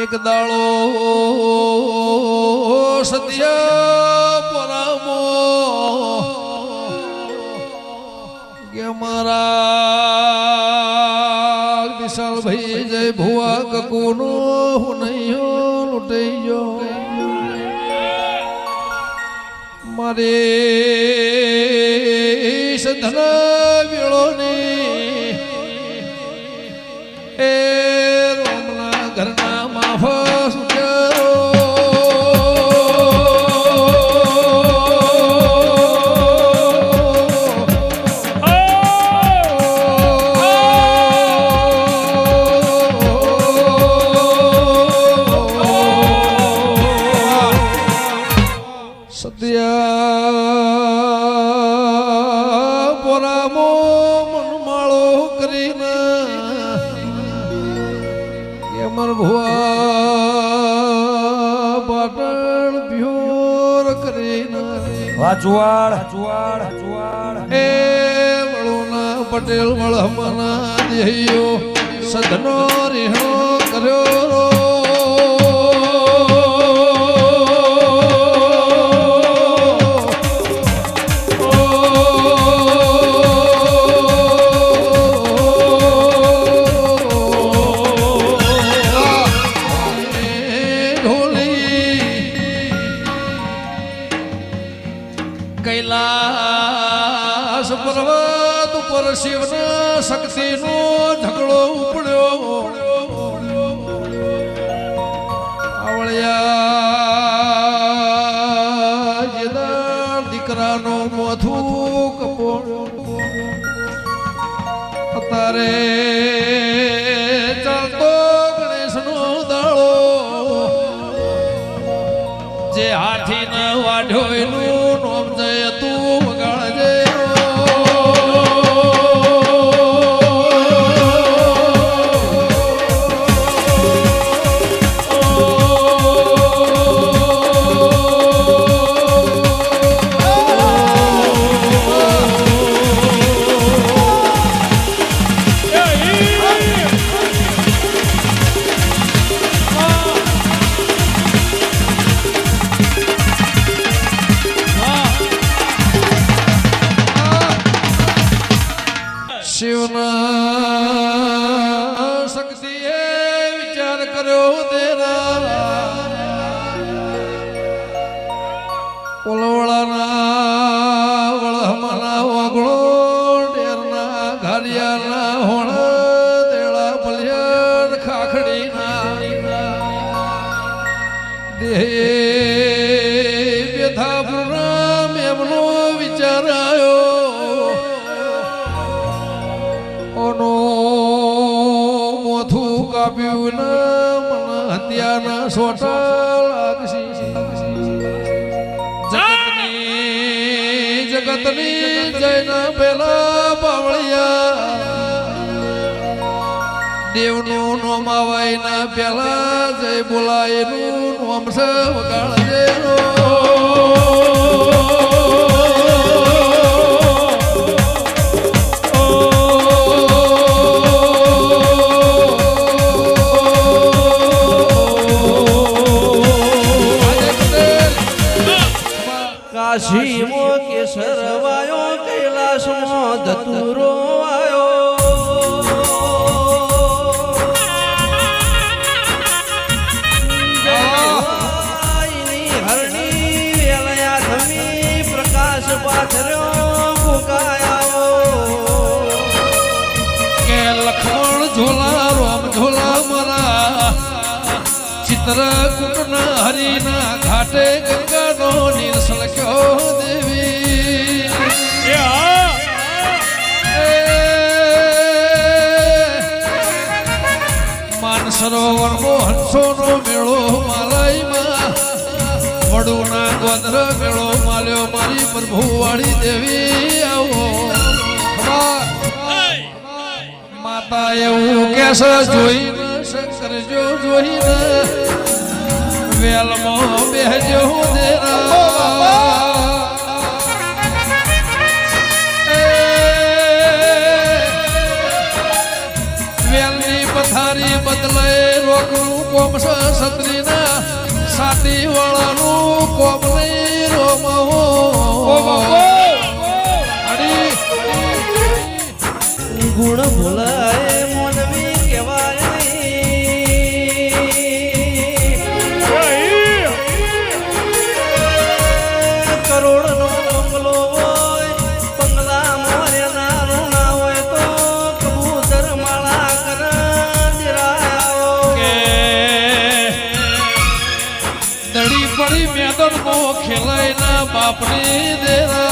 એક દાળો સત્ય પરામો કે મારા વિશાલ ભાઈ જય ભુવા કકુનો હુનૈયો લૂટૈયો મારે સધના વેળોની એ રોમના ઘરના માફા સુટ્યો પટેલ વળમના દેયો સદનો રીહો કર્યો કૈલાસ પર્વત ઉપર શિવના શક્તિનો ઝઘડો ઉપડ્યો આવળ્યા જેના દીકરાનો મોથું કપોળ્યો અત્યારે ચાલતો ગણેશનો દાળો જે હાથી ન વાઢ્યો એનું નોમ જય તું વગાડજે શિવના શક્તિએ વિચાર કર્યો તેરા ઓલવળાના વળહમાના વાગળો ડેરના ઘારિયાના હોણ તેળા પલિયર ખાખડીના દેહ વ્યથા પૂર્ણ એમનો વિચાર આવ્યો મોથું કાપ્યું ને મને હત્યાના સોટા લાગશી જગતની જયના પેલા બાવળિયા દેવનું નોમ આવાયના પેલા જય બોલાયનું નોમ છે વગાડજે કાશીમો કેસર વાયો કૈલાસમો ધતુરો વાયો હરણી વેલયા ધમી પ્રકાશ પાથર્યો ભૂકાયો કે લખમણ ઝોલા રામ ઝોલા મારા ચિત્રકૂટના હરિના ઘાટે ગંગાનો નિરસલ ક્યો દેવી માનસરોવરમાં હંસોનો મેળો માલયમાં વડુના ગોદર મેળો માલ્યો મારી પ્રભુવાળી દેવી આવો માતા એવું કેસે જોઈને શંકર જો જોઈને વેલમાં બેહજો દેરા વેલની પથારી બદલાય રોકનું કોમ છે સત્રીના સાતી વાળાનું કોમ નહીં રોમો ગુણ ભૂલાય મોનવી કહેવાય કરોડનો બંગલો હોય બંગલા મોર્યાના રૂણા હોય તો કબૂતર માળા કરાયા દડી પડી મેદન નો ખેલાય ના બાપની દેરા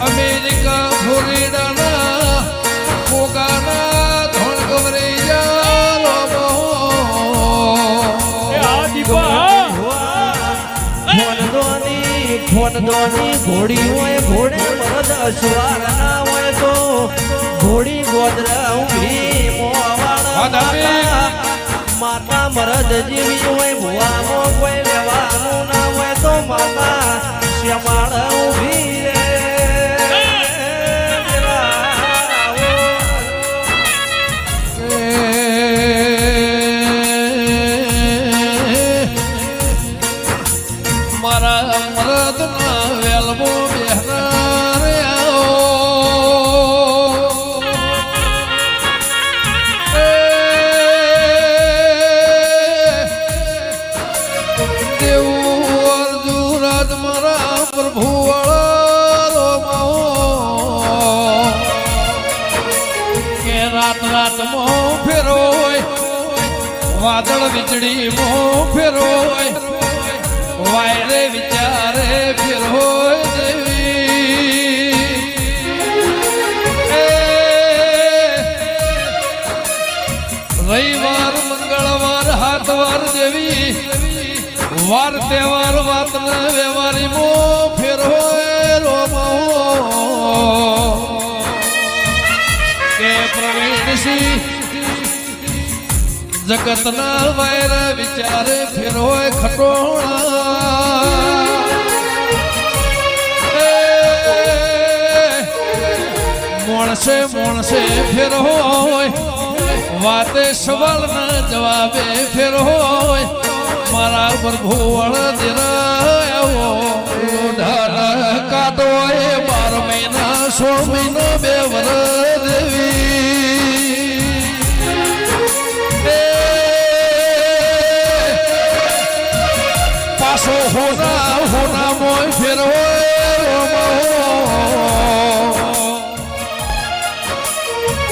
અમેરિકા ફ્લોરિડાના કોગાના ધોણ ગવરી ફોનદોની ઘોડી હોય ઘોડે મરદ અસવારના હોય તો ઘોડી ગોદરા ઊંઘી મોવાળા માતા મરદ જેવી હોય ભુવાનો કોઈ લેવાનું ના હોય તો માતા શ્યામાળ ઊભી રે મારા મરદના વેલમો બેહરા રે દેવું અર્જુરાજ મારા પ્રભુ કે રાત રાતમાં ફેરોય વાદળ વીજળી મોં ફેરોય વાયરે વિચારે ફિર હોય દેવી રવિવાર મંગળવાર હાથવાર દેવી વાર તહેવાર વાત વ્યવહારી મો ફેર હોય રોમો કે પ્રવીણસિંહ જગતના વાયર વિચારે ફેર હોય ખટોળા મોણસે મોણસે ફેર હોય વાતે સવાલ ના જવાબે ફેર હોય મારા પ્રભુ વળદિરાયો કાઢો એ 12 મહિના 16 મહિના 2 વર્ષ દેવી પાછો હોના હોના મોય ફેર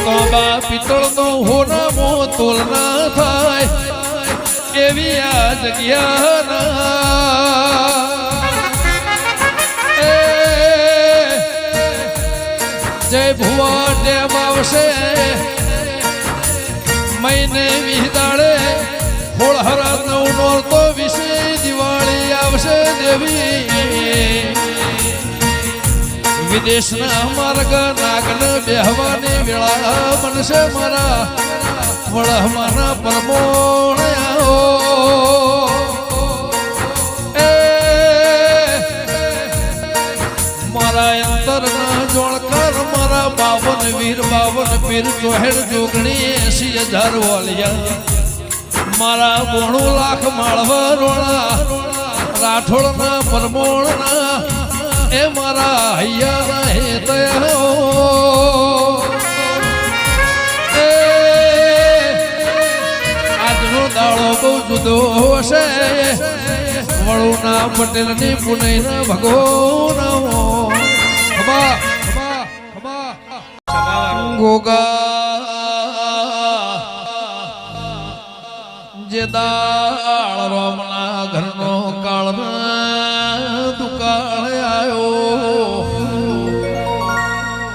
તાંબા પિત્તળનો હોનામો તોલના થાય એવી આ જગ્યાના જય ભુવા ડેમ આવશે મહિને વિહદાડે હોળ હરા 9 નોરતો વિશે દિવાળી આવશે દેવી વિદેશના માર્ગ નાગન બેહવાની વેળા બનશે મારા વળહમાના પરમોણ્યાઓ મારા અંતરના જોણકાર મારા 52 વીર 52 પીર ચોહેડ જોગણી 80,000 વાલિયા મારા 92 લાખ માળવા રોણા રાઠોડના પરમોણના એ મારા હૈયા હે તયો આજનો દાડો બહુ જુદો હશે વળુના પટેલની પુનઈના ભગોનો ખબા ખબા ખબા ગોગા જે દાળ રોમના ઘરનો કાળના દુકાળ આવ્યો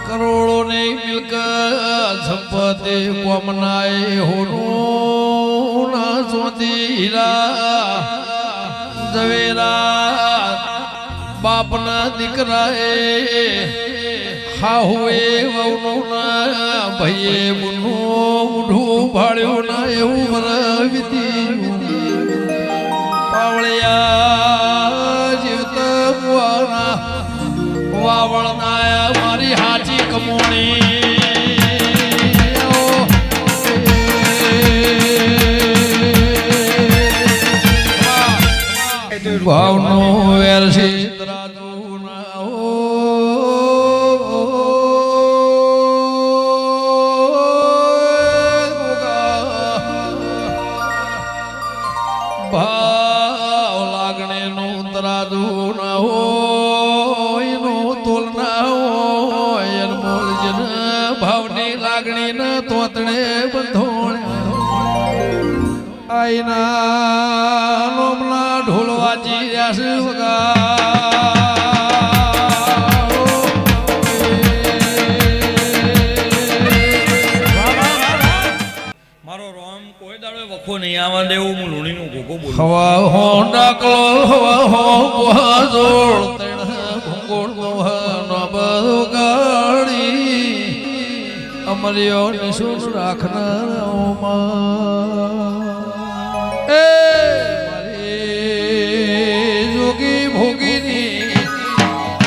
કરોડોની મિલકત સંપત્તિ કોમનાય હોનું ના સોધીરા ઝવેરા બાપના દીકરાએ હાહુએ વહુનું ના ભાઈએ મુનું મુઢું ભાળ્યું ના એવું વરવીતી પાવળિયા જીવતા મુવાના વાવળનાયા મારી હાચી કમોણી ભાવનો વેરસી રાજુ ના ભાવ લાગણીનું તરાજુ ના હોય એનું તોલ ના હોય અનમોલ જન ભાવની લાગણી ન તોતણે બંધોણ આઈના લોમના ઢોલ વાજી રહ્યા છે મારો રોમ કોઈ દાડો વખો નહીં આવવા દેવું હું લુણીનું ગોગો બોલું હવા હો ડાકલો હવા હો બુહા જોડ તણ ભંગોળ મોહન બગાડી અમર્યો નિશુન રાખનાર એ મારી જોગી ભોગીની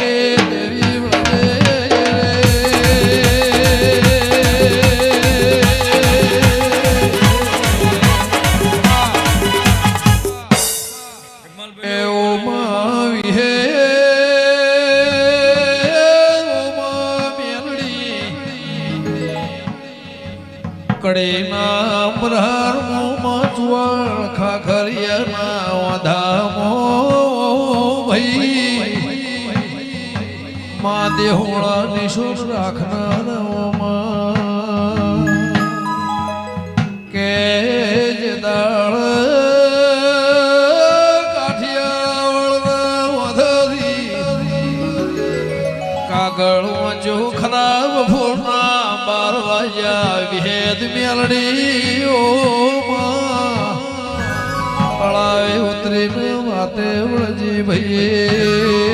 એ દેવી કડેના પ્રહાર મોમાં ચુવાળ ખાખરિયાના વાધામો ભઈ મા દેહોળા નિશોર રાખનારાઓમાં કે જે દાળ કાઠિયાવાળના વધારી કાગળમાં જો ખરાબ ફોરના 12 વાગ્યા વિહેદ મેલડી પળાવે ઉતરીને માતે વળજી ભઈએ